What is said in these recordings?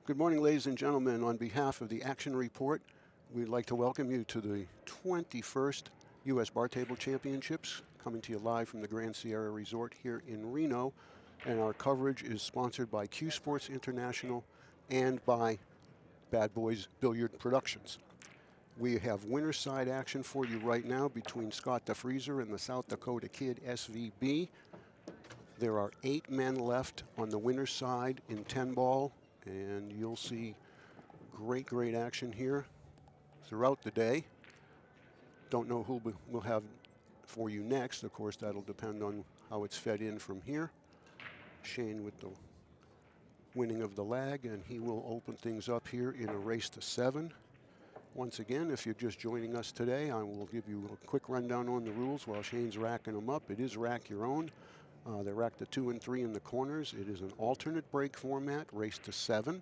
Good morning, ladies and gentlemen. On behalf of the Action Report, we'd like to welcome you to the 21st U.S. Bar Table Championships, coming to you live from the Grand Sierra Resort here in Reno. And our coverage is sponsored by CueSports International and by Bad Boys Billiard Productions. We have winner's side action for you right now between Scott the Freezer and the South Dakota Kid SVB. There are 8 men left on the winner's side in 10 ball. And you'll see great action here throughout the day. Don't know who we'll have for you next. Of course, that'll depend on how it's fed in from here. Shane with the winning of the lag, and he will open things up here in a race to 7. Once again, if you're just joining us today, I will give you a quick rundown on the rules while Shane's racking them up. It is rack your own. They're racked to 2 and 3 in the corners. It is an alternate break format, race to 7.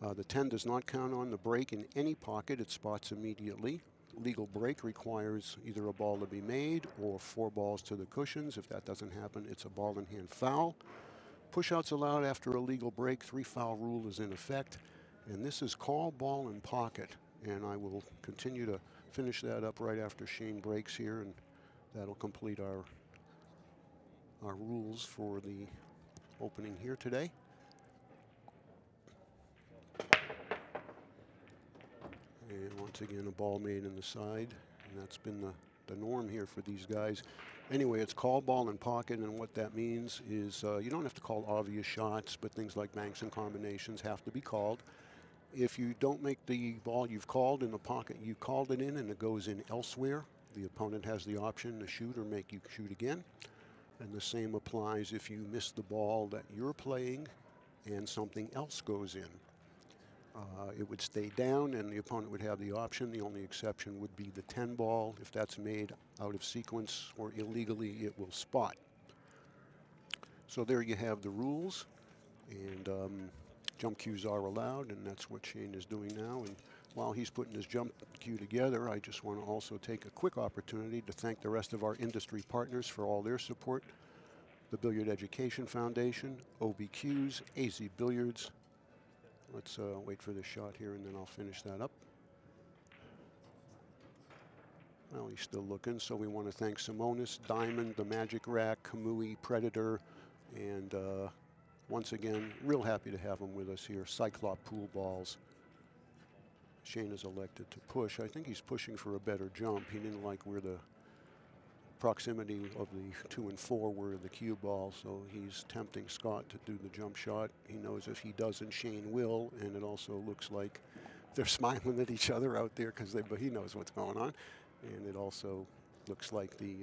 The 10 does not count on the break in any pocket. It spots immediately. Legal break requires either a ball to be made or 4 balls to the cushions. If that doesn't happen, it's a ball in hand foul. Pushouts allowed after a legal break. 3 foul rule is in effect. And this is call, ball, and pocket. And I will continue to finish that up right after Shane breaks here, and that'll complete our rules for the opening here today. And once again, a ball made in the side, and that's been the norm here for these guys. Anyway, it's call, ball, and pocket, and what that means is you don't have to call obvious shots, but things like banks and combinations have to be called. If you don't make the ball you've called in the pocket you called it in and it goes in elsewhere, the opponent has the option to shoot or make you shoot again. And the same applies if you miss the ball that you're playing and something else goes in. It would stay down and the opponent would have the option. The only exception would be the 10 ball. If that's made out of sequence or illegally, it will spot. So there you have the rules. And jump cues are allowed, and that's what Shane is doing now. And while he's putting his jump cue together, I just want to also take a quick opportunity to thank the rest of our industry partners for all their support. The Billiard Education Foundation, OBQs, AZ Billiards. Let's wait for this shot here, and then I'll finish that up. Well, he's still looking, so we want to thank Simonis, Diamond, the Magic Rack, Kamui, Predator, and once again, real happy to have him with us here. Cyclop Pool Balls. Shane is elected to push. I think he's pushing for a better jump. He didn't like where the proximity of the 2 and 4 were the cue ball, so he's tempting Scott to do the jump shot. He knows if he doesn't, Shane will, and it also looks like they're smiling at each other out there because he knows what's going on. And it also looks like the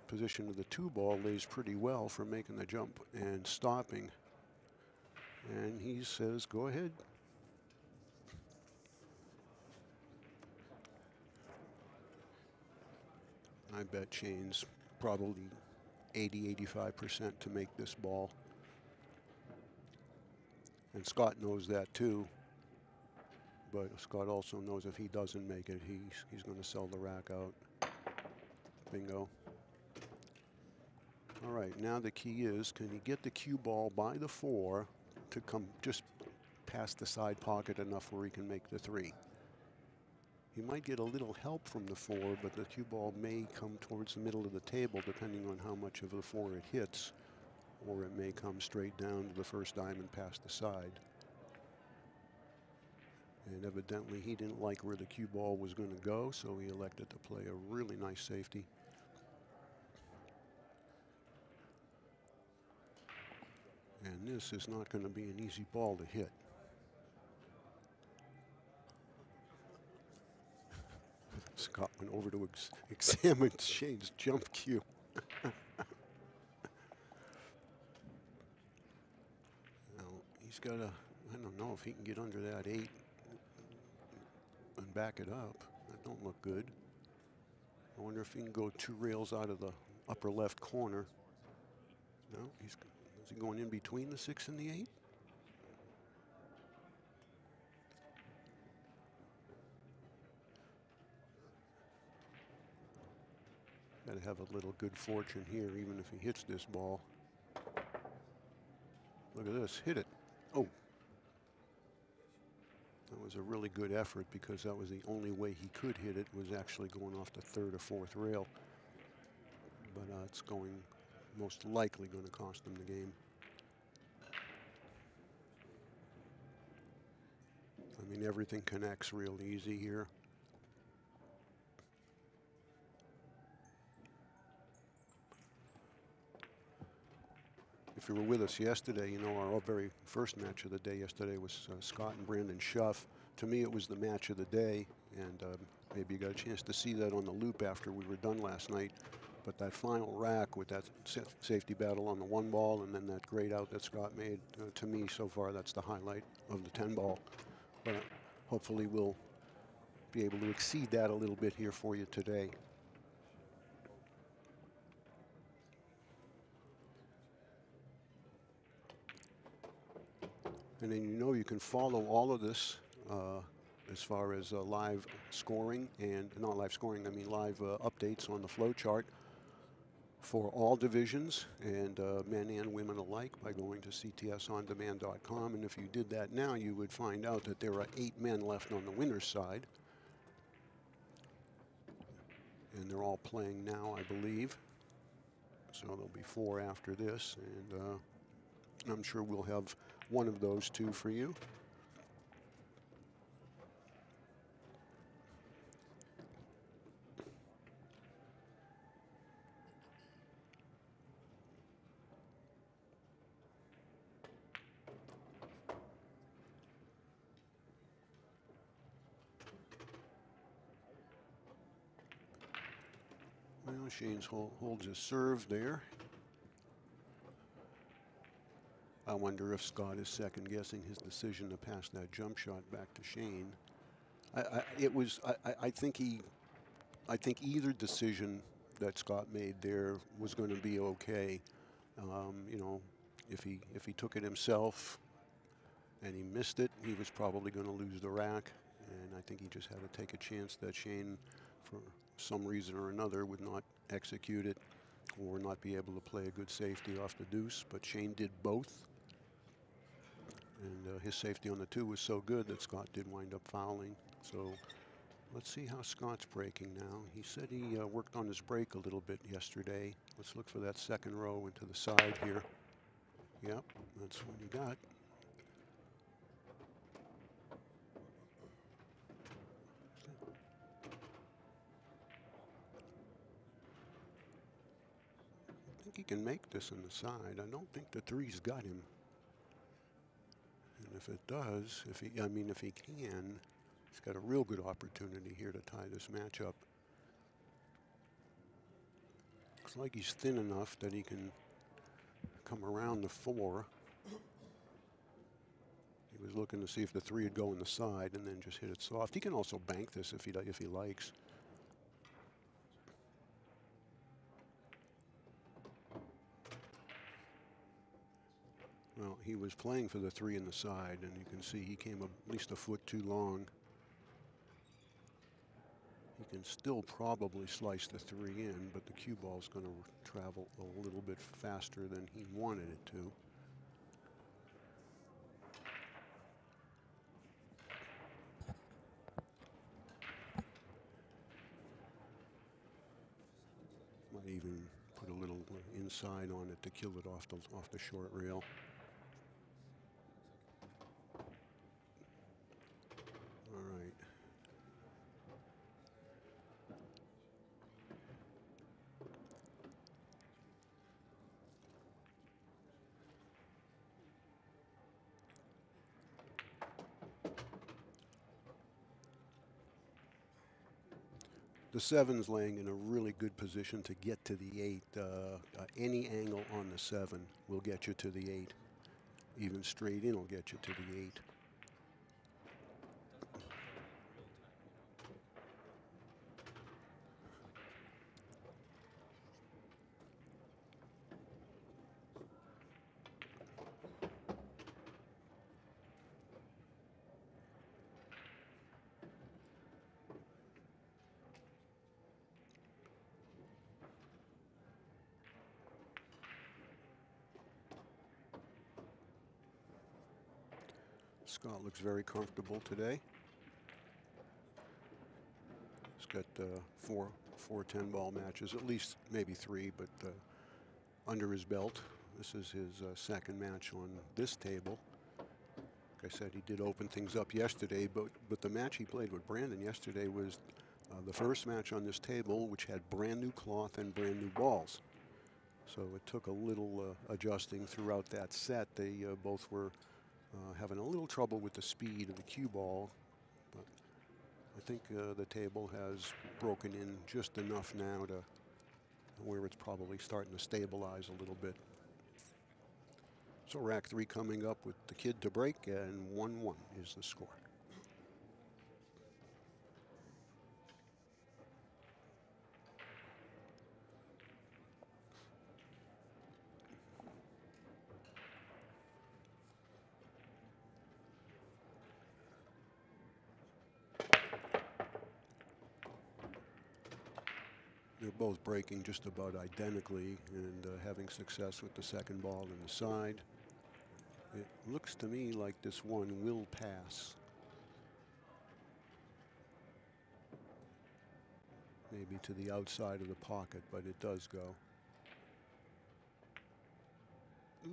position of the 2 ball lays pretty well for making the jump and stopping. And he says, go ahead. I bet Shane's probably 80–85% to make this ball. And Scott knows that too. But Scott also knows if he doesn't make it, he's going to sell the rack out. Bingo. All right, now the key is, can he get the cue ball by the 4 to come just past the side pocket enough where he can make the 3? He might get a little help from the 4, but the cue ball may come towards the middle of the table depending on how much of the 4 it hits, or it may come straight down to the first diamond past the side. And evidently he didn't like where the cue ball was going to go, so he elected to play a really nice safety. And this is not going to be an easy ball to hit. Scott went over to examine Shane's jump cue. Now, he's got to, I don't know if he can get under that 8 and back it up. That don't look good. I wonder if he can go 2 rails out of the upper left corner. No, is he going in between the 6 and the 8? Got to have a little good fortune here, even if he hits this ball. Look at this, hit it. Oh. That was a really good effort because that was the only way he could hit it, was actually going off the third or fourth rail. But it's most likely going to cost him the game. I mean, everything connects real easy here. If you were with us yesterday, you know our very first match of the day yesterday was Scott and Brandon Schuff. To me, it was the match of the day, and maybe you got a chance to see that on the loop after we were done last night. But that final rack with that safety battle on the 1 ball and then that great out that Scott made, to me so far, that's the highlight of the 10 ball. But hopefully we'll be able to exceed that a little bit here for you today. And then you know you can follow all of this as far as live scoring, and not live scoring, I mean live updates on the flow chart for all divisions, and men and women alike, by going to ctsondemand.com. And if you did that now, you would find out that there are 8 men left on the winner's side. And they're all playing now, I believe. So there'll be 4 after this, and I'm sure we'll have one of those 2 for you. Well, Shane's holds his serve there. I wonder if Scott is second-guessing his decision to pass that jump shot back to Shane. I think either decision that Scott made there was going to be okay. You know, if he took it himself and he missed it, he was probably going to lose the rack. And I think he just had to take a chance that Shane, for some reason or another, would not execute it or not be able to play a good safety off the deuce. But Shane did both. And his safety on the 2 was so good that Scott did wind up fouling. So let's see how Scott's breaking now. He said he worked on his break a little bit yesterday. Let's look for that second row into the side here. Yep, that's what he got. I think he can make this on the side. I don't think the 3's got him. And if it does, if he can, he's got a real good opportunity here to tie this match up. Looks like he's thin enough that he can come around the 4. He was looking to see if the 3 would go in the side and then just hit it soft. He can also bank this if he likes. Well, he was playing for the 3 in the side, and you can see he came at least a foot too long. He can still probably slice the 3 in, but the cue ball's going to travel a little bit faster than he wanted it to. Might even put a little inside on it to kill it off the short rail. All right. The 7's laying in a really good position to get to the 8. Any angle on the 7 will get you to the 8. Even straight in will get you to the 8. Scott looks very comfortable today. He's got four 10-ball matches, at least maybe 3, but under his belt. This is his second match on this table. Like I said, he did open things up yesterday, but the match he played with Brandon yesterday was the first match on this table, which had brand new cloth and brand new balls. So it took a little adjusting throughout that set. They both were having a little trouble with the speed of the cue ball, but I think the table has broken in just enough now to where it's probably starting to stabilize a little bit. So rack 3 coming up with the kid to break, and 1-1 is the score. They're both breaking just about identically and having success with the second ball in the side. It looks to me like this one will pass. Maybe to the outside of the pocket, but it does go.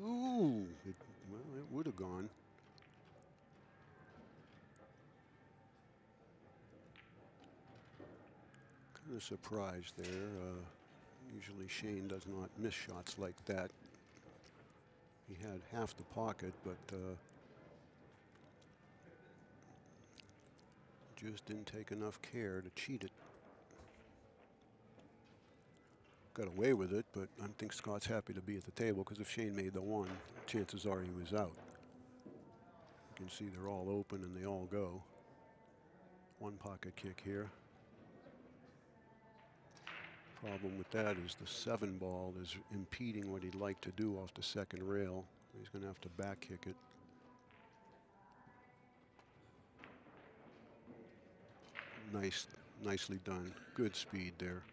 Ooh, well, it would have gone. Kind of surprised there. Usually Shane does not miss shots like that. He had half the pocket, but just didn't take enough care to cheat it. Got away with it, but I think Scott's happy to be at the table, because if Shane made the 1, chances are he was out. You can see they're all open and they all go. 1 pocket kick here. Problem with that is the 7 ball is impeding what he'd like to do off the second rail. He's going to have to back kick it. Nicely done. Good speed there.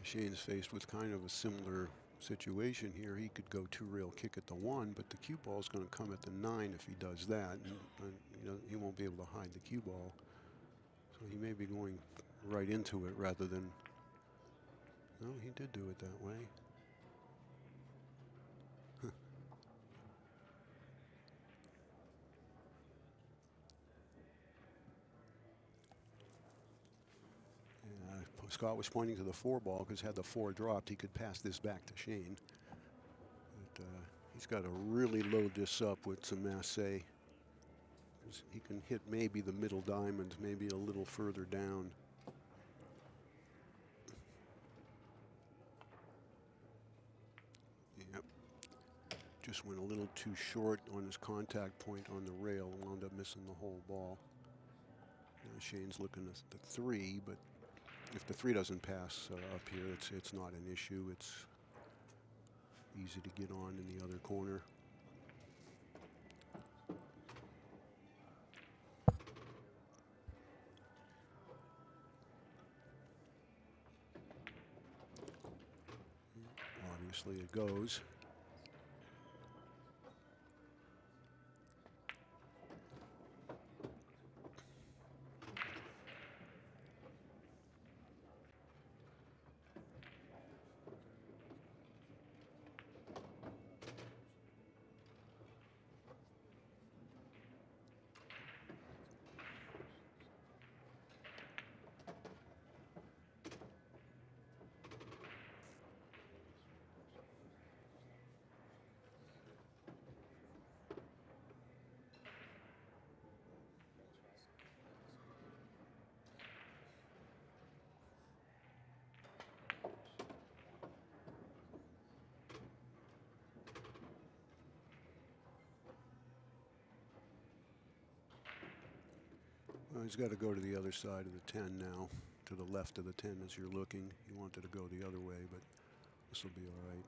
Shane's faced with kind of a similar situation here. He could go 2-rail kick at the 1, but the cue ball is going to come at the 9 if he does that. And he won't be able to hide the cue ball. So he may be going right into it rather than... No, he did do it that way. Scott was pointing to the 4 ball, because had the 4 dropped, he could pass this back to Shane. But he's got to really load this up with some masse. He can hit maybe the middle diamond, maybe a little further down. Yep. Just went a little too short on his contact point on the rail, wound up missing the whole ball. Now Shane's looking at the 3, but if the 3 doesn't pass up here, it's not an issue. It's easy to get on in the other corner. Obviously it goes. Well, he's got to go to the other side of the 10 now, to the left of the 10 as you're looking. He wanted to go the other way, but this will be all right.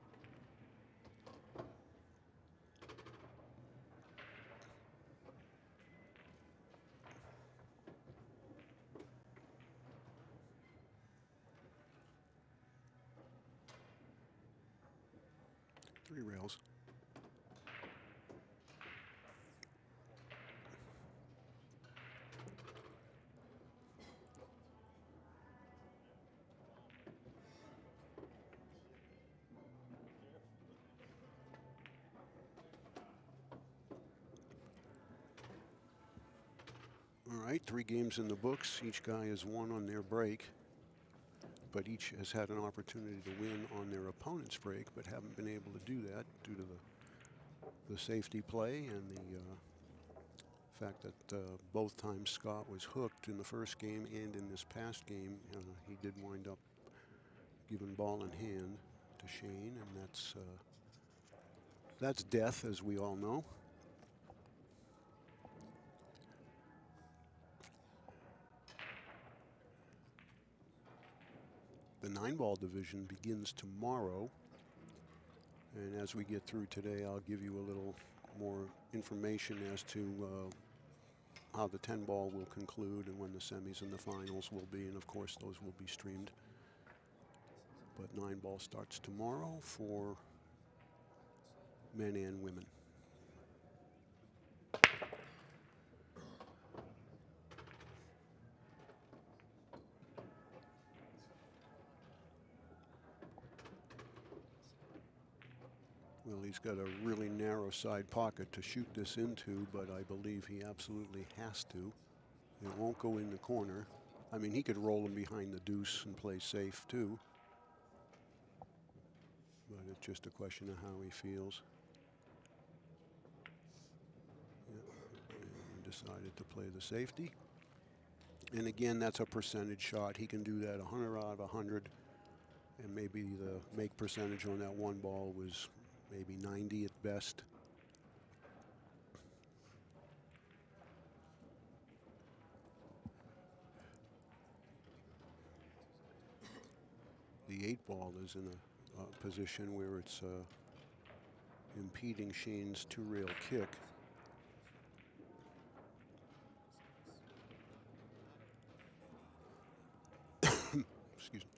3 rails. All right, 3 games in the books. Each guy has won on their break, but each has had an opportunity to win on their opponent's break, but haven't been able to do that due to the safety play and the fact that both times Scott was hooked in the first game and in this past game. He did wind up giving ball in hand to Shane, and that's death, as we all know. The 9-ball division begins tomorrow, and as we get through today, I'll give you a little more information as to how the 10-ball will conclude and when the semis and the finals will be, and of course those will be streamed. But 9-ball starts tomorrow for men and women. Well, he's got a really narrow side pocket to shoot this into, but I believe he absolutely has to. It won't go in the corner. I mean, he could roll him behind the deuce and play safe too. But it's just a question of how he feels. Yeah. And he decided to play the safety. And again, that's a percentage shot. He can do that 100 out of 100. And maybe the make percentage on that 1 ball was maybe 90 at best. The 8-ball is in a position where it's impeding Shane's 2-rail kick. Excuse me.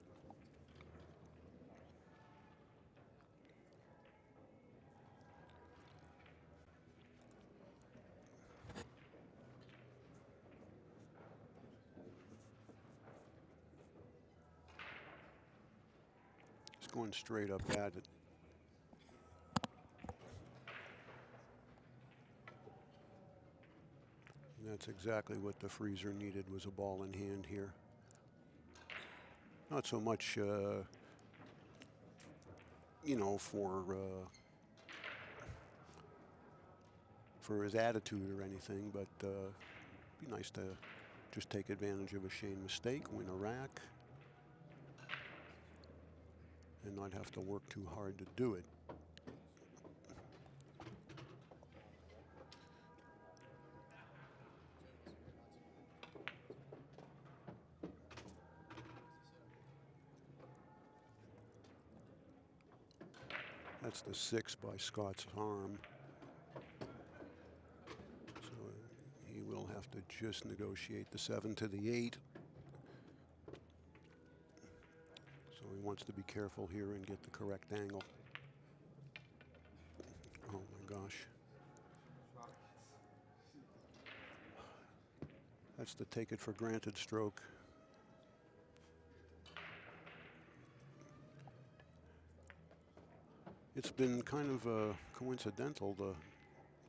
He's going straight up at it. And that's exactly what the freezer needed, was a ball in hand here. Not so much, you know, for his attitude or anything, but be nice to just take advantage of a Shane mistake, win a rack, and not have to work too hard to do it. That's the 6 by Scott's arm. So he will have to just negotiate the 7 to the 8. So he wants to be careful here and get the correct angle. Oh my gosh. That's the take it for granted stroke. It's been kind of coincidental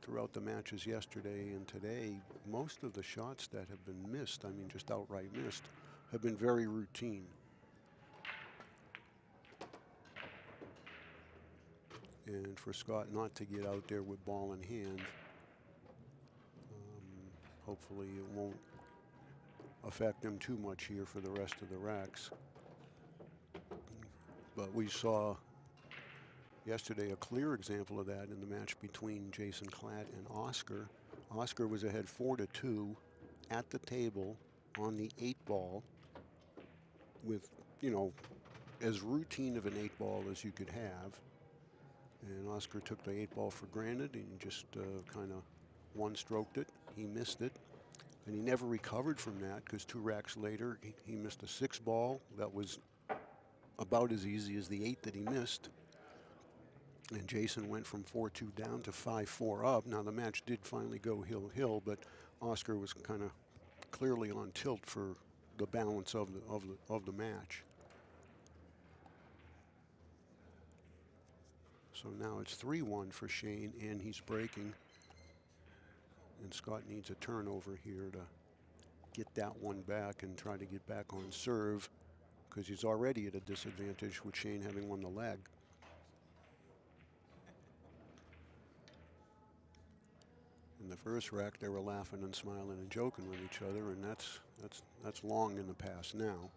throughout the matches yesterday and today. Most of the shots that have been missed, I mean just outright missed, have been very routine. And for Scott not to get out there with ball in hand, hopefully it won't affect him too much here for the rest of the racks. But we saw yesterday a clear example of that in the match between Jason Klatt and Oscar. Oscar was ahead 4-2 at the table on the 8-ball with, you know, as routine of an 8-ball as you could have. And Oscar took the 8-ball for granted and just kind of one-stroked it. He missed it. And he never recovered from that because 2 racks later, he missed a 6-ball that was about as easy as the 8 that he missed. And Jason went from 4-2 down to 5-4 up. Now the match did finally go hill-hill, but Oscar was kind of clearly on tilt for the balance of the match. So now it's 3-1 for Shane, and he's breaking. And Scott needs a turnover here to get that one back and try to get back on serve, because he's already at a disadvantage with Shane having won the leg. In the first rack, they were laughing and smiling and joking with each other, and that's long in the past now.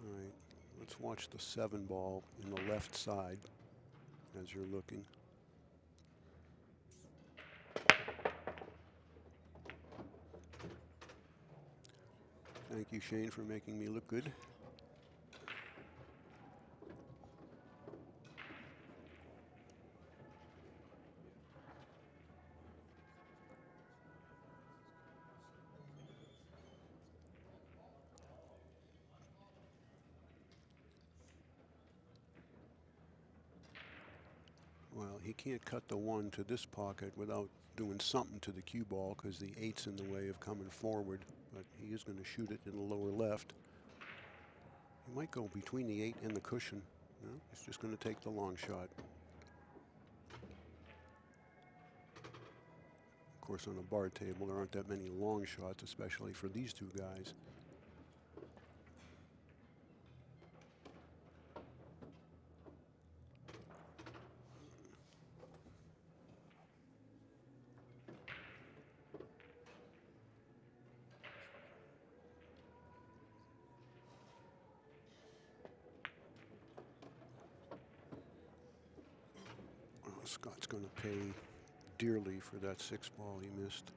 All right, let's watch the 7 ball in the left side as you're looking. Thank you, Shane, for making me look good. Well, he can't cut the 1 to this pocket without doing something to the cue ball, because the 8's in the way of coming forward, but he is going to shoot it in the lower left. He might go between the 8 and the cushion. No, he's just going to take the long shot. Of course, on a bar table, there aren't that many long shots, especially for these two guys. Scott's going to pay dearly for that 6 ball he missed.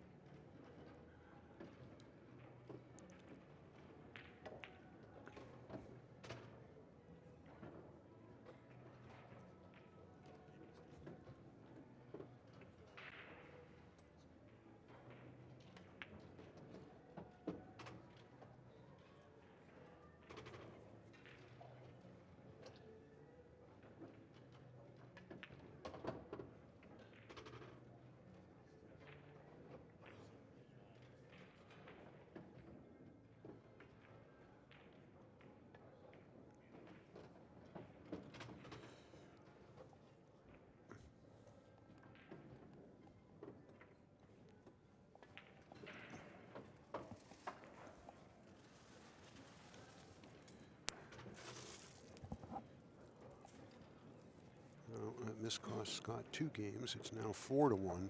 This cost Scott 2 games. It's now 4-1.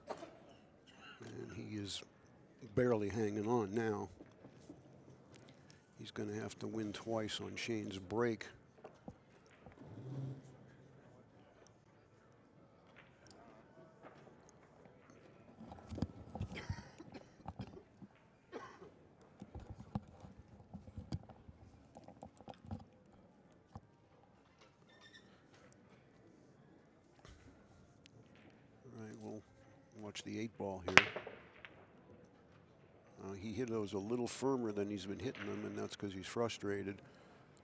And he is barely hanging on now. He's going to have to win twice on Shane's break. Watch the 8 ball here. He hit those a little firmer than he's been hitting them, and that's because he's frustrated.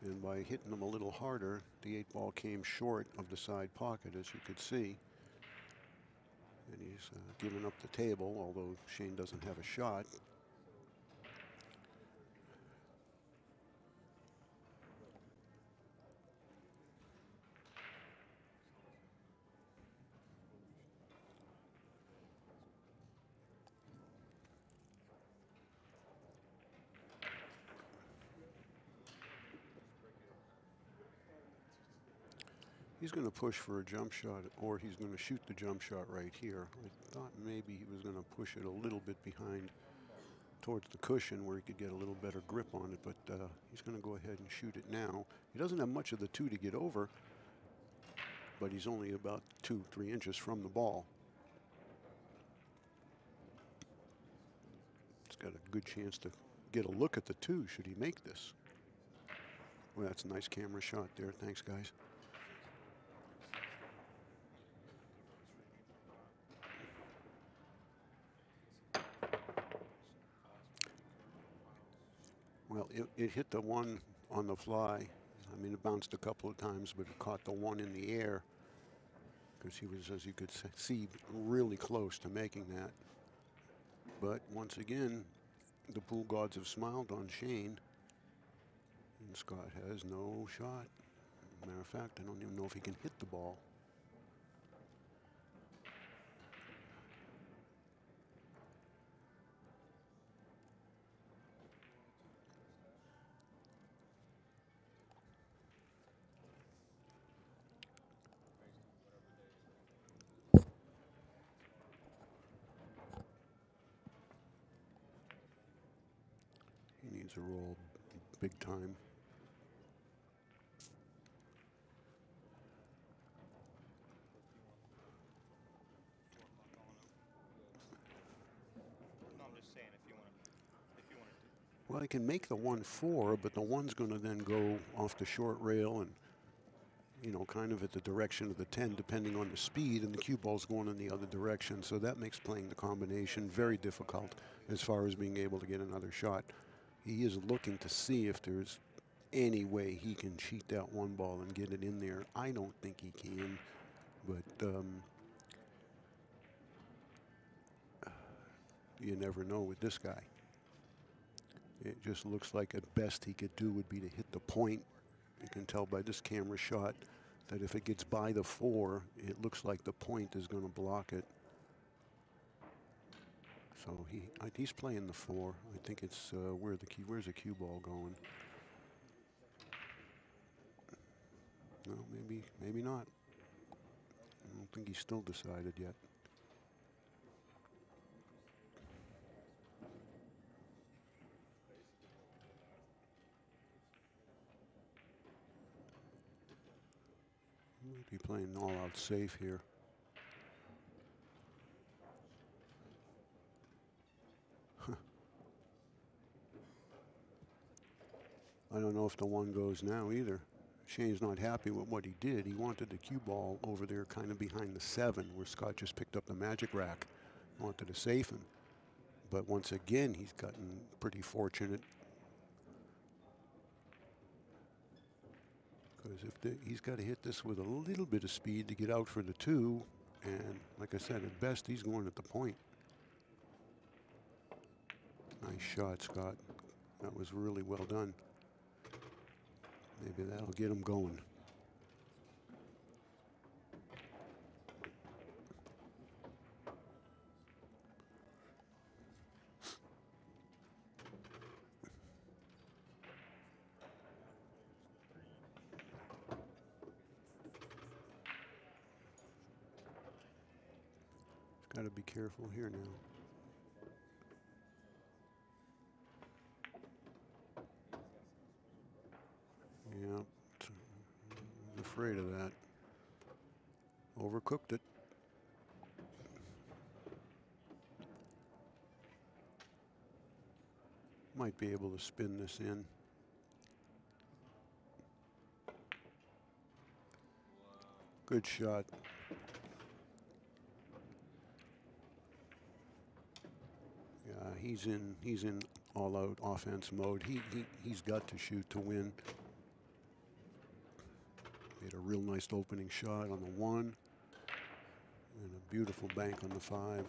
And by hitting them a little harder, the 8 ball came short of the side pocket, as you could see. And he's giving up the table, although Shane doesn't have a shot. He's going to push for a jump shot, or he's going to shoot the jump shot right here. I thought maybe he was going to push it a little bit behind towards the cushion where he could get a little better grip on it, but he's going to go ahead and shoot it now. He doesn't have much of the 2 to get over, but he's only about 2-3 inches from the ball. He's got a good chance to get a look at the 2 should he make this. Well, that's a nice camera shot there. Thanks, guys. it hit the one on the fly. I mean, it bounced a couple of times, but it caught the one in the air because he was, as you could see, really close to making that. But once again, the pool gods have smiled on Shane, and Scott has no shot. Matter of fact, I don't even know if he can hit the ball. He needs a roll big time. Well, he can make the 1-4, but the one's going to then go off the short rail and, you know, kind of at the direction of the 10, depending on the speed, and the cue ball's going in the other direction. So that makes playing the combination very difficult as far as being able to get another shot. He is looking to see if there's any way he can cheat that one ball and get it in there. I don't think he can, but you never know with this guy. It just looks like at best he could do would be to hit the point. You can tell by this camera shot that if it gets by the 4, it looks like the point is going to block it. So he's playing the 4. I think it's where's the cue ball going? No, maybe not. I don't think he's still decided yet. Might be playing all out safe here. I don't know if the 1 goes now either. Shane's not happy with what he did. He wanted the cue ball over there kind of behind the 7 where Scott just picked up the magic rack. Wanted to save him. But once again, he's gotten pretty fortunate. Because if he's got to hit this with a little bit of speed to get out for the 2. And like I said, at best, he's going at the point. Nice shot, Scott. That was really well done. Maybe that'll get him going. Got to be careful here now. Yeah, I'm afraid of that. Overcooked it. Might be able to spin this in. Good shot. Yeah, he's in all-out offense mode. He's got to shoot to win. Made a real nice opening shot on the 1, and a beautiful bank on the 5.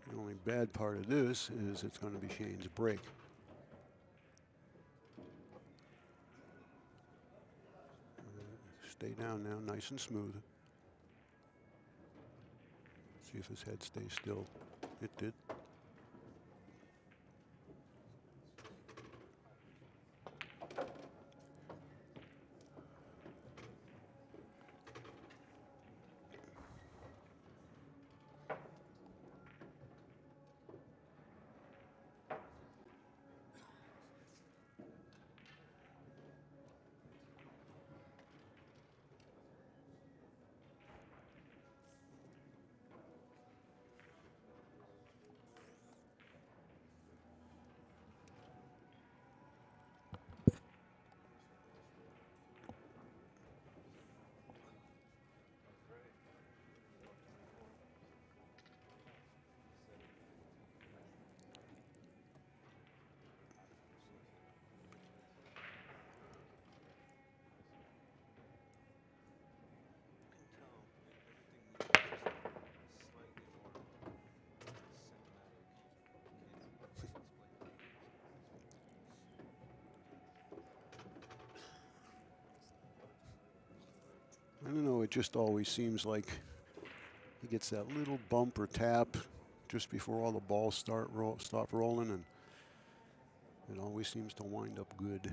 The only bad part of this is it's going to be Shane's break. Stay down now, nice and smooth. See if his head stays still. It did. don't know, it just always seems like he gets that little bump or tap just before all the balls stop rolling, and it always seems to wind up good.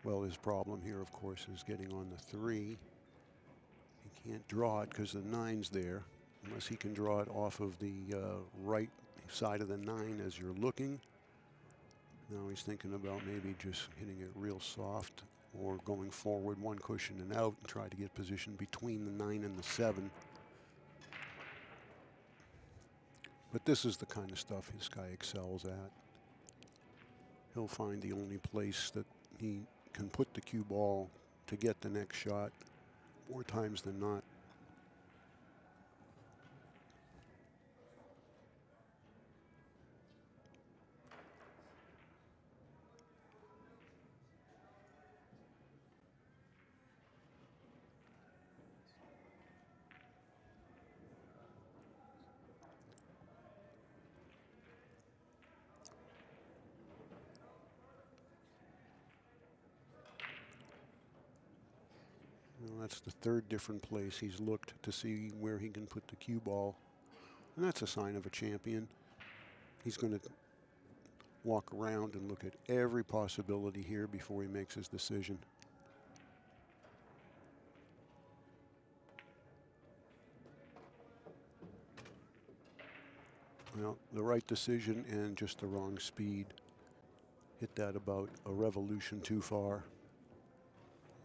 Well, his problem here, of course, is getting on the 3. He can't draw it because the 9's there, unless he can draw it off of the right side of the 9 as you're looking. Now he's thinking about maybe just hitting it real soft or going forward one cushion and out and try to get position between the 9 and the 7. But this is the kind of stuff this guy excels at. He'll find the only place that he can put the cue ball to get the next shot more times than not. Well, that's the 3rd different place he's looked to see where he can put the cue ball. And that's a sign of a champion. He's going to walk around and look at every possibility here before he makes his decision. Well, the right decision and just the wrong speed. Hit that about a revolution too far.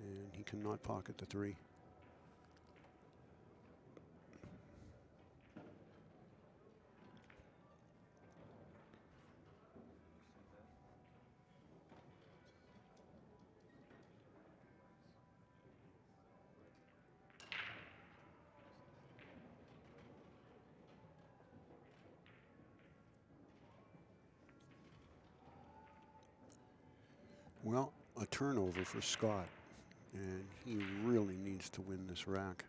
And he cannot pocket the 3. Well, a turnover for Scott, and he really needs to win this rack.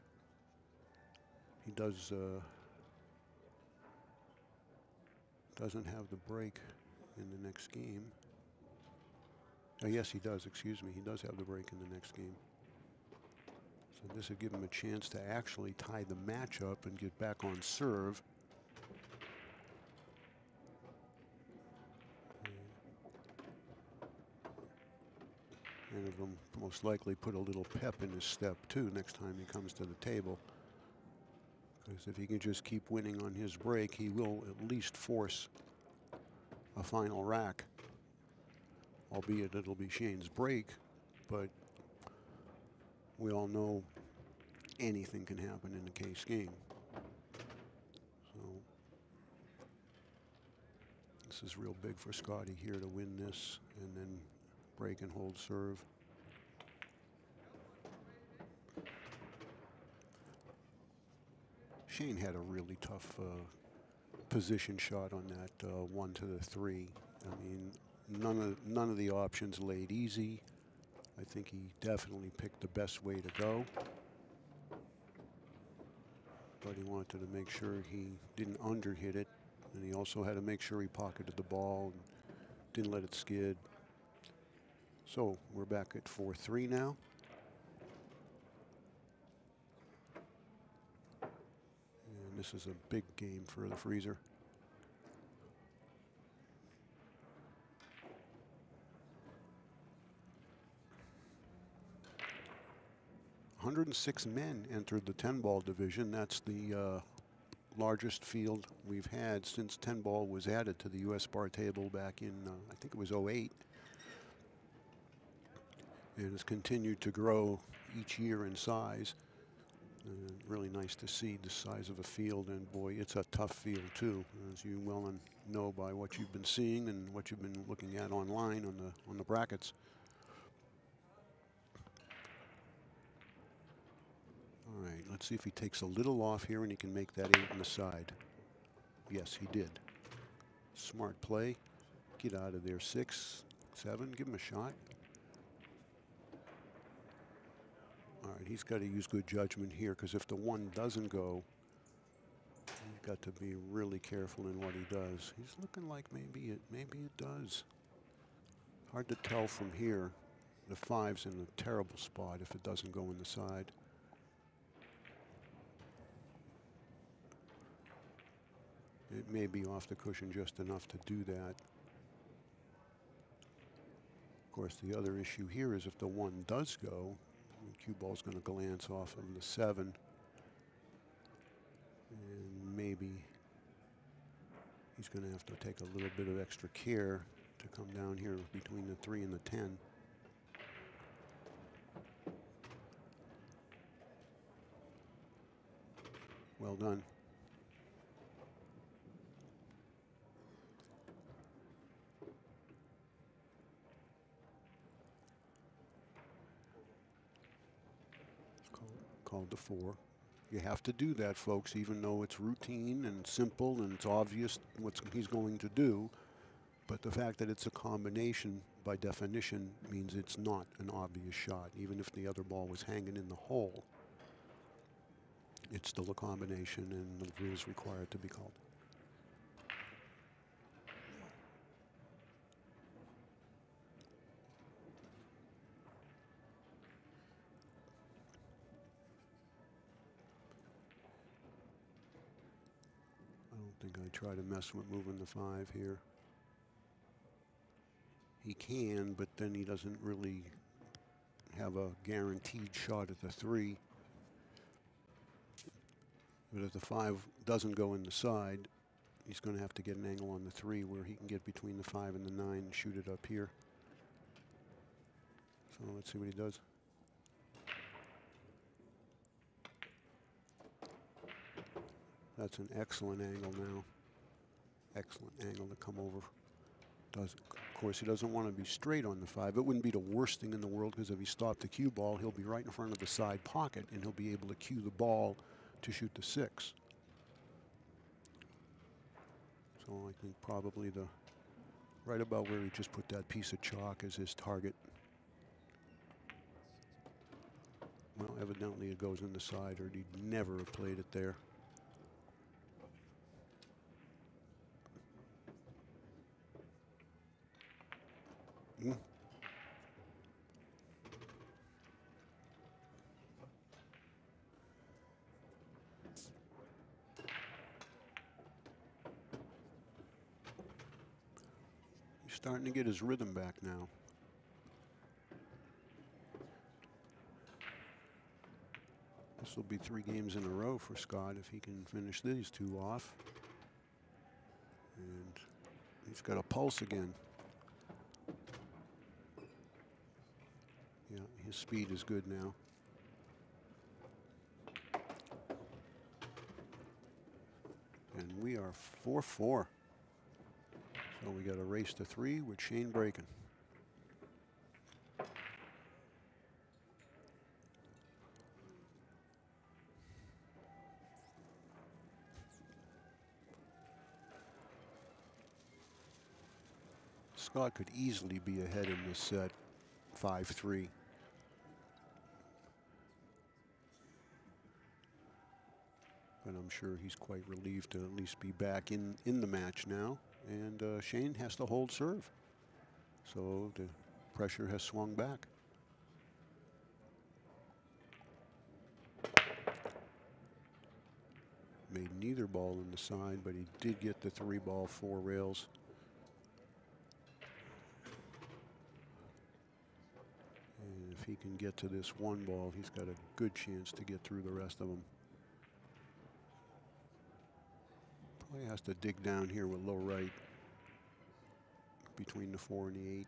He doesn't have the break in the next game. Oh, yes, he does, excuse me. He does have the break in the next game. So this would give him a chance to actually tie the match up and get back on serve. And it'll most likely put a little pep in his step, too, next time he comes to the table. Because if he can just keep winning on his break, he will at least force a final rack. Albeit it'll be Shane's break, but we all know anything can happen in the case game. So this is real big for Scotty here to win this and then break and hold serve. Shane had a really tough position shot on that 1 to the 3. I mean, none of the options laid easy. I think he definitely picked the best way to go. But he wanted to make sure he didn't underhit it. And he also had to make sure he pocketed the ball and didn't let it skid. So we're back at 4-3 now. And this is a big game for the Freezer. "106 men entered the 10-ball division. That's the largest field we've had since 10-ball was added to the U.S. bar table back in, I think it was 08. And has continued to grow each year in size. Really nice to see the size of a field, and boy, it's a tough field too, as you well know by what you've been seeing and what you've been looking at online on the brackets. All right, let's see if he takes a little off here and he can make that 8 on the side. Yes, he did. Smart play. Get out of there. 6, 7. Give him a shot. All right, he's got to use good judgment here, because if the 1 doesn't go, got to be really careful in what he does. He's looking like maybe it does. Hard to tell from here. The 5's in a terrible spot if it doesn't go in the side. It may be off the cushion just enough to do that. Of course, the other issue here is if the 1 does go, the cue ball's going to glance off of the 7. And maybe he's going to have to take a little bit of extra care to come down here between the 3 and the 10. Well done. Called the 4. You have to do that, folks, even though it's routine and simple and it's obvious what he's going to do. But the fact that it's a combination, by definition, means it's not an obvious shot. Even if the other ball was hanging in the hole, it's still a combination, and the rules require it to be called. I don't think I try to mess with moving the 5 here. He can, but then he doesn't really have a guaranteed shot at the 3. But if the 5 doesn't go in the side, he's going to have to get an angle on the 3 where he can get between the 5 and the 9 and shoot it up here. So let's see what he does. That's an excellent angle now. Excellent angle to come over. Of course, he doesn't want to be straight on the 5. It wouldn't be the worst thing in the world, because if he stopped the cue ball, he'll be right in front of the side pocket, and he'll be able to cue the ball to shoot the 6. So I think probably right about where he just put that piece of chalk as his target. Well, evidently it goes in the side, or he'd never have played it there. He's starting to get his rhythm back now. This will be 3 games in a row for Scott if he can finish these 2 off. And he's got a pulse again. Yeah, his speed is good now. And we are 4-4. So we got a race to 3 with Shane breaking. Scott could easily be ahead in this set, 5-3. But I'm sure he's quite relieved to at least be back in the match now. And Shane has to hold serve. So the pressure has swung back. Made neither ball in the side, but he did get the 3 ball 4 rails. And if he can get to this 1 ball, he's got a good chance to get through the rest of them. Probably has to dig down here with low right between the 4 and the 8.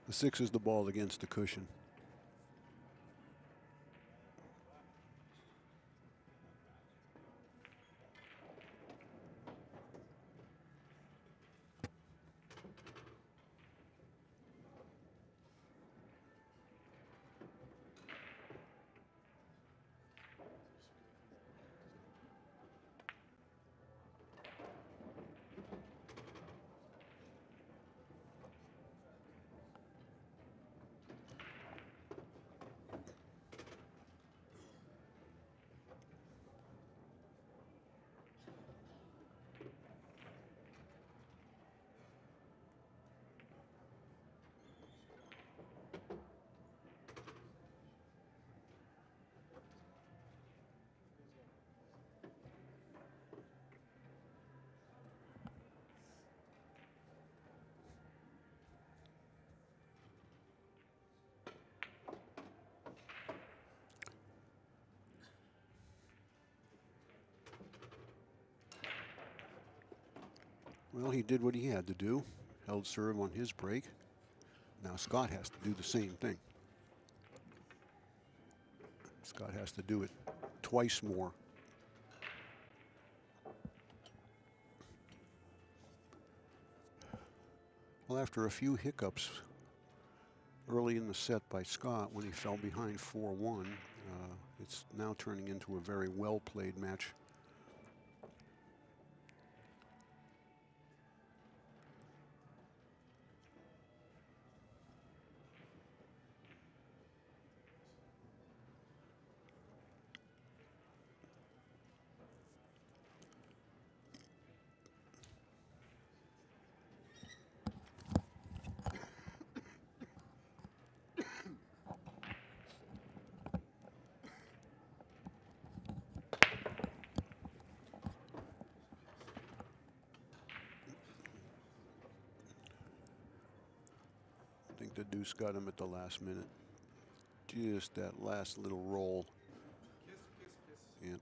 The 6 is the ball against the cushion. Well, he did what he had to do. Held serve on his break. Now Scott has to do the same thing. Scott has to do it twice more. Well, after a few hiccups early in the set by Scott when he fell behind 4-1, it's now turning into a very well-played match. I think the deuce got him at the last minute. Just that last little roll. Yeah.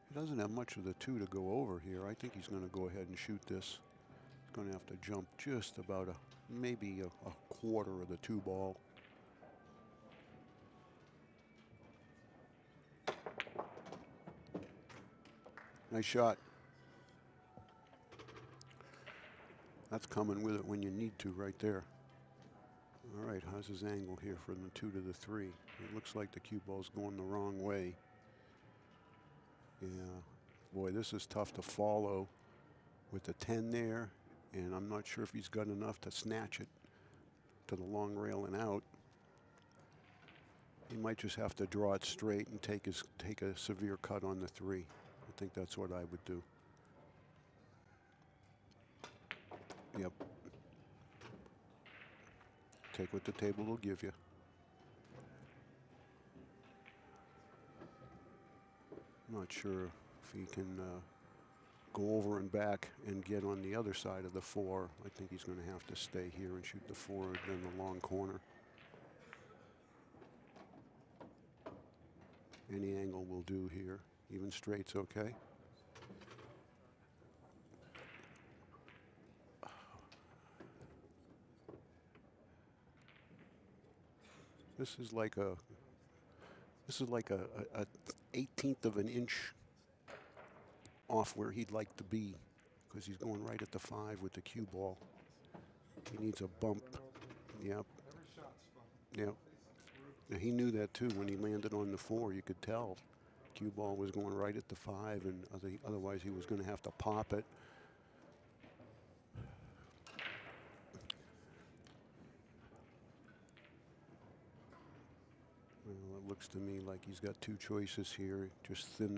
He doesn't have much of the two to go over here. I think he's going to go ahead and shoot this. He's going to have to jump just about maybe a quarter of the two ball. Nice shot. That's coming with it when you need to right there. All right, how's his angle here from the 2 to the 3? It looks like the cue ball's going the wrong way. Yeah, boy, this is tough to follow with the 10 there, and I'm not sure if he's got enough to snatch it to the long rail and out. He might just have to draw it straight and take a severe cut on the 3. I think that's what I would do. Yep. Take what the table will give you. Not sure if he can go over and back and get on the other side of the 4. I think he's going to have to stay here and shoot the 4 and then the long corner. Any angle will do here. Even straight's okay. This is like a 1/18 of an inch off where he'd like to be, because he's going right at the 5 with the cue ball. He needs a bump. Yep. Yep. Now, he knew that too when he landed on the 4. You could tell cue ball was going right at the 5, and otherwise he was going to have to pop it. Well, it looks to me like he's got two choices here. Just thin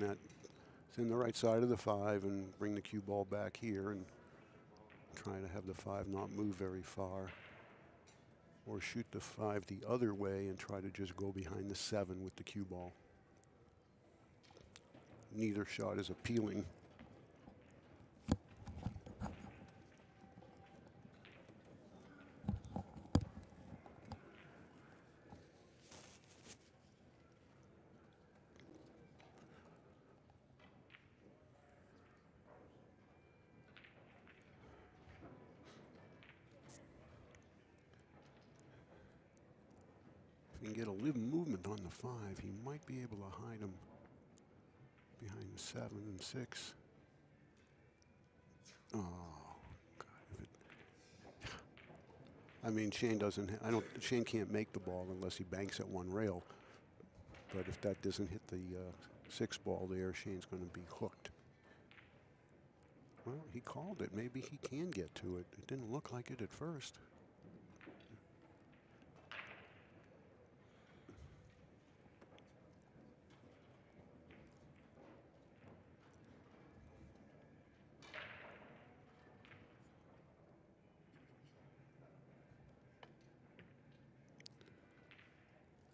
the right side of the 5 and bring the cue ball back here and try to have the 5 not move very far. Or shoot the 5 the other way and try to just go behind the 7 with the cue ball. Neither shot is appealing. If he can get a little movement on the 5, he might be able to hide him behind the 7 and 6. Oh, God. I mean, Shane doesn't, Shane can't make the ball unless he banks at one rail. But if that doesn't hit the 6 ball there, Shane's going to be hooked. Well, he called it. Maybe he can get to it. It didn't look like it at first.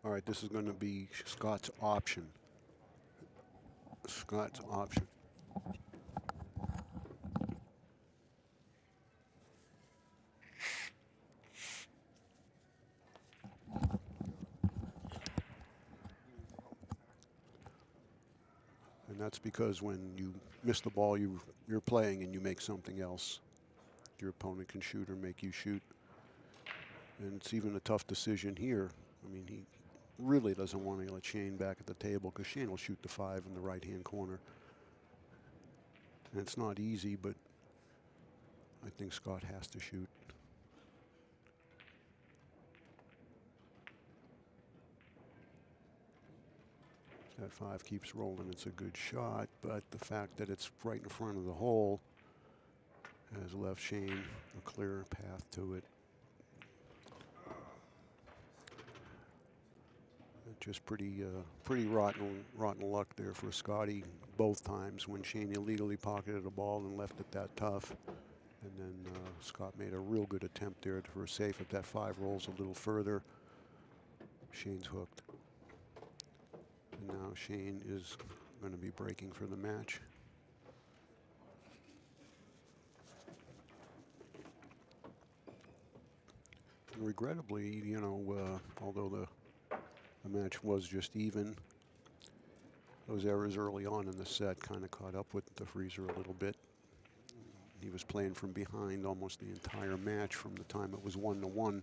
All right, this is going to be Scott's option. Scott's option. And that's because when you miss the ball, you're playing and you make something else. Your opponent can shoot or make you shoot. And it's even a tough decision here. I mean, he really doesn't want to let Shane back at the table because Shane will shoot the 5 in the right-hand corner. And it's not easy, but I think Scott has to shoot. That 5 keeps rolling. It's a good shot, but the fact that it's right in front of the hole has left Shane a clear path to it. Just pretty rotten luck there for Scotty both times when Shane illegally pocketed a ball and left it that tough. And then Scott made a real good attempt there for a safe. If that 5 rolls a little further, Shane's hooked. And now Shane is going to be breaking for the match. And regrettably, you know, although the match was just even, those errors early on in the set kind of caught up with the Freezer a little bit. He was playing from behind almost the entire match from the time it was 1-1. And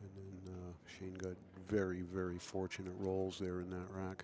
then Shane got very, very fortunate rolls there in that rack.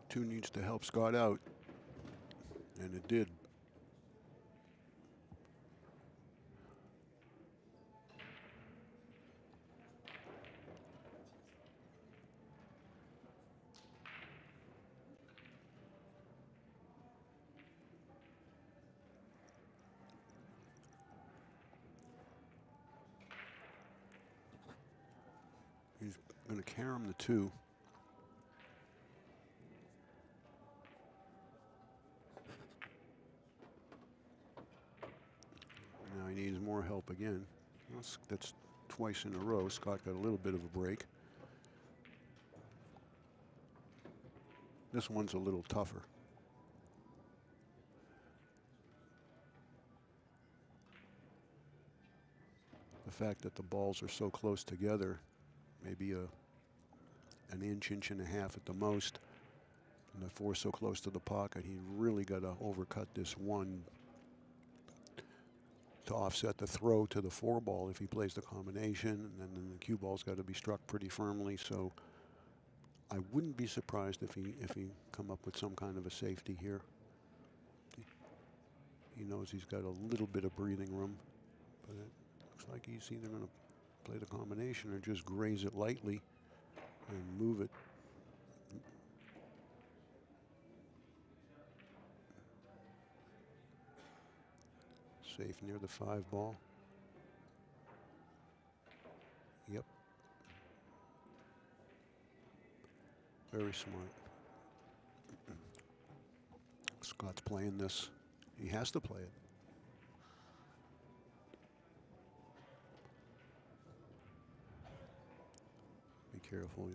Two needs to help Scott out, and it did. He's going to carry him the 2. Now he needs more help again. That's twice in a row. Scott got a little bit of a break. This one's a little tougher. The fact that the balls are so close together, maybe an inch and a half at the most, and the 4 so close to the pocket, he really got to overcut this one to offset the throw to the 4 ball if he plays the combination, and then the cue ball's got to be struck pretty firmly. So I wouldn't be surprised if he come up with some kind of a safety here. He knows he's got a little bit of breathing room, but it looks like he's either going to play the combination or just graze it lightly and move it. Safe near the 5 ball. Yep. Very smart. Scott's playing this. He has to play it. Be careful.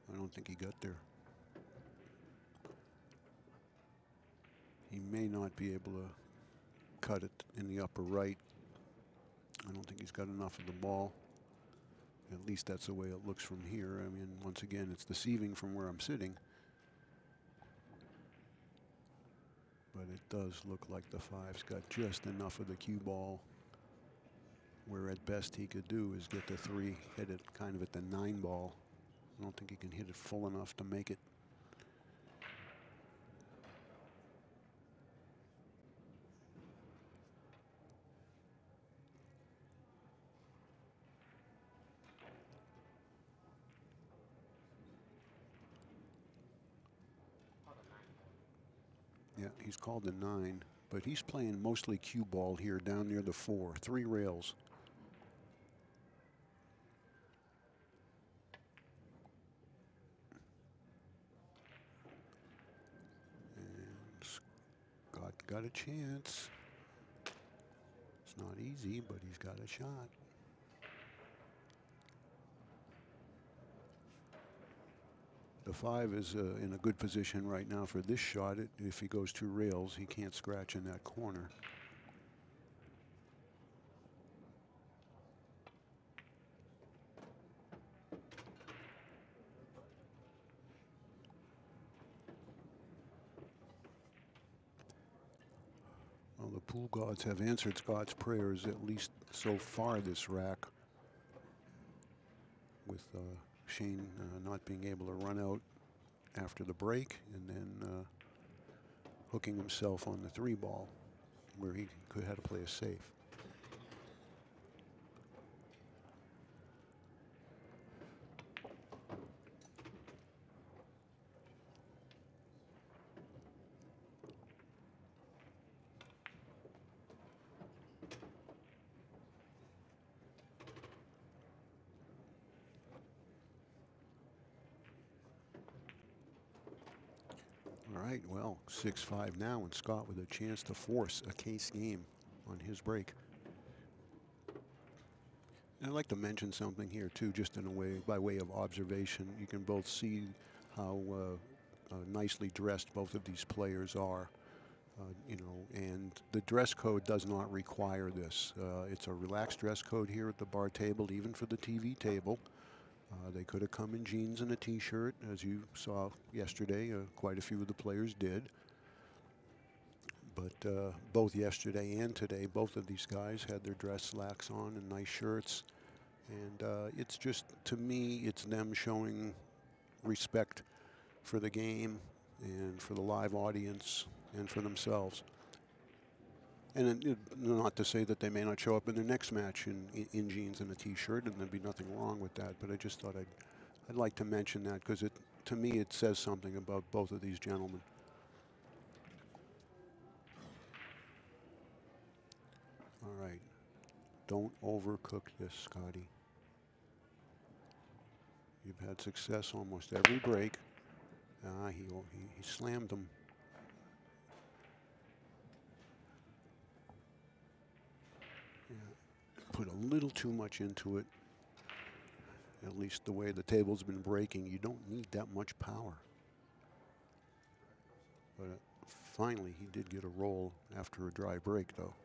I don't think he got there. He may not be able to cut it in the upper right. I don't think he's got enough of the ball. At least that's the way it looks from here. I mean, once again, it's deceiving from where I'm sitting. but it does look like the 5's got just enough of the cue ball where at best he could do is get the 3, hit it kind of at the 9 ball. I don't think he can hit it full enough to make it. Yeah, he's called the 9, but he's playing mostly cue ball here down near the 4, 3 rails. And Scott got a chance. It's not easy, but he's got a shot. The 5 is in a good position right now for this shot. If he goes 2 rails, he can't scratch in that corner. Well, the pool gods have answered Scott's prayers, at least so far this rack, with Shane not being able to run out after the break and then hooking himself on the 3 ball where he could have to play a safe. All right, well, 6-5 now, and Scott with a chance to force a case game on his break. And I'd like to mention something here too, just in a way, by way of observation. You can both see how nicely dressed both of these players are, you know, and the dress code does not require this. It's a relaxed dress code here at the bar table, even for the TV table. They could have come in jeans and a t-shirt, as you saw yesterday. Quite a few of the players did. But both yesterday and today, both of these guys had their dress slacks on and nice shirts. And it's just, to me, it's them showing respect for the game and for the live audience and for themselves. And not to say that they may not show up in their next match in jeans and a t-shirt, and there'd be nothing wrong with that. But I just thought I'd like to mention that, because to me it says something about both of these gentlemen. All right, don't overcook this, Scotty. You've had success almost every break. He slammed them. Put a little too much into it. At least the way the table's been breaking, you don't need that much power. But finally, he did get a roll after a dry break, though.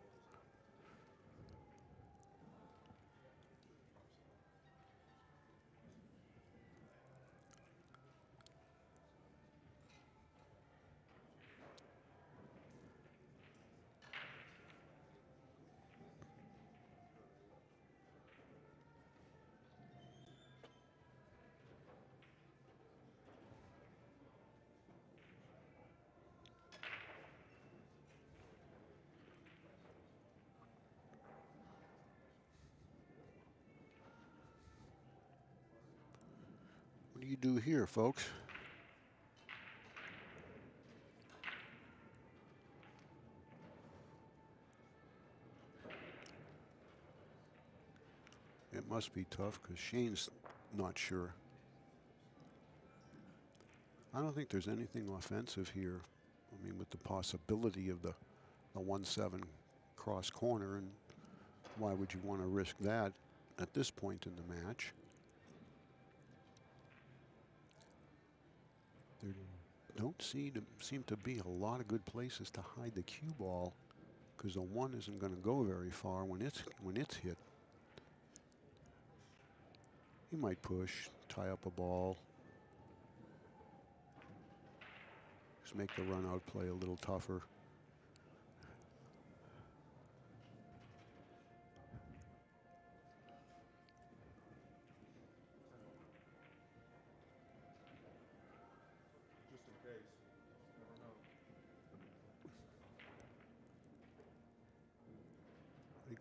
What do you do here, folks? It must be tough, because Shane's not sure. I don't think there's anything offensive here. I mean, with the possibility of the 1-7 cross corner, and why would you want to risk that at this point in the match? There don't seem to be a lot of good places to hide the cue ball, because the 1 isn't going to go very far when it's hit. He might push, tie up a ball, just make the run out play a little tougher.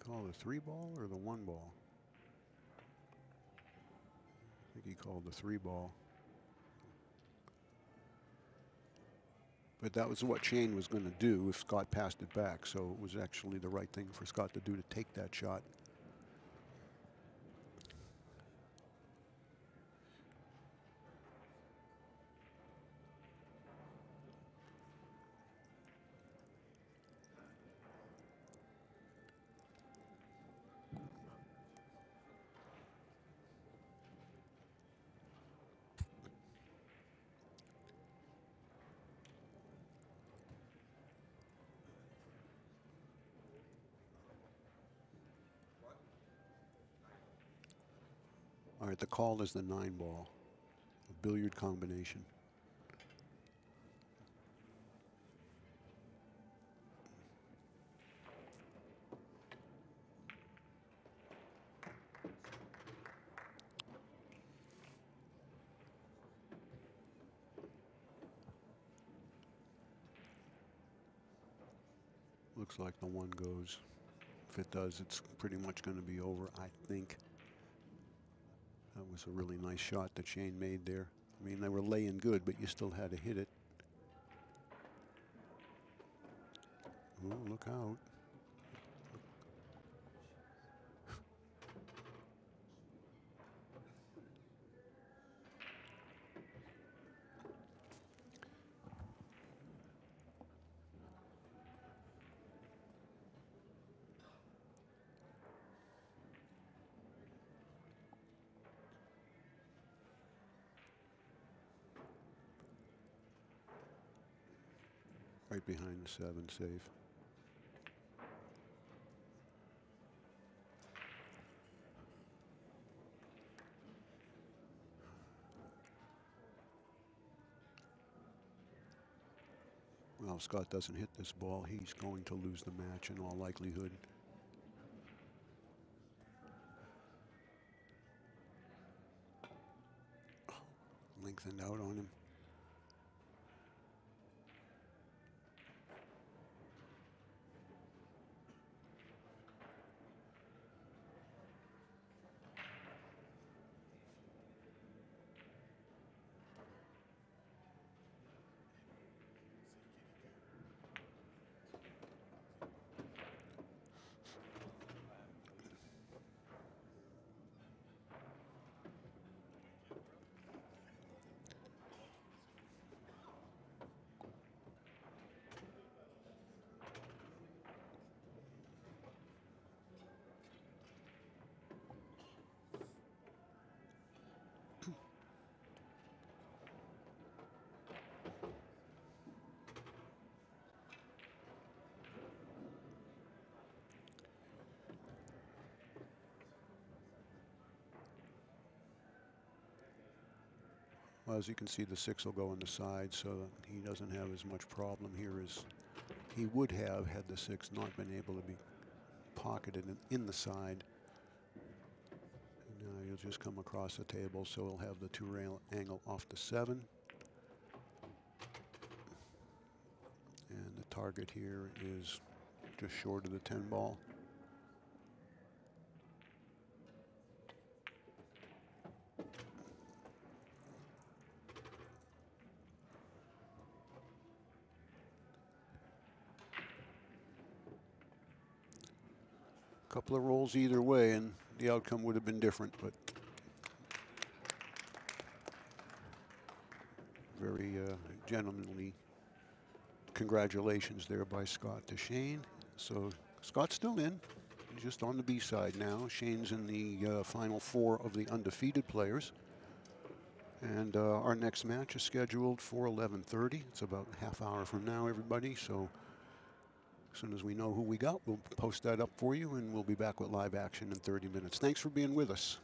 Call the 3 ball or the 1 ball? I think he called the 3 ball. But that was what Shane was going to do if Scott passed it back. So it was actually the right thing for Scott to do, to take that shot. All right, the call is the 9 ball, a billiard combination. Looks like the 1 goes. If it does, it's pretty much going to be over, I think. That was a really nice shot that Shane made there. I mean, they were laying good, but you still had to hit it. Oh, look out. Right behind the 7, safe. Well, if Scott doesn't hit this ball, he's going to lose the match in all likelihood. Lengthened out on him. Well, as you can see, the 6 will go on the side, so he doesn't have as much problem here as he would have had the 6 not been able to be pocketed in the side. And now he'll just come across the table, so he'll have the 2-rail angle off the 7. And the target here is just short of the 10 ball. Couple of rolls either way, and the outcome would have been different, but very gentlemanly congratulations there by Scott to Shane. So Scott's still in, just on the B side now. Shane's in the final 4 of the undefeated players. And our next match is scheduled for 11:30. It's about a half hour from now, everybody. So as soon as we know who we got, we'll post that up for you, and we'll be back with live action in 30 minutes. Thanks for being with us.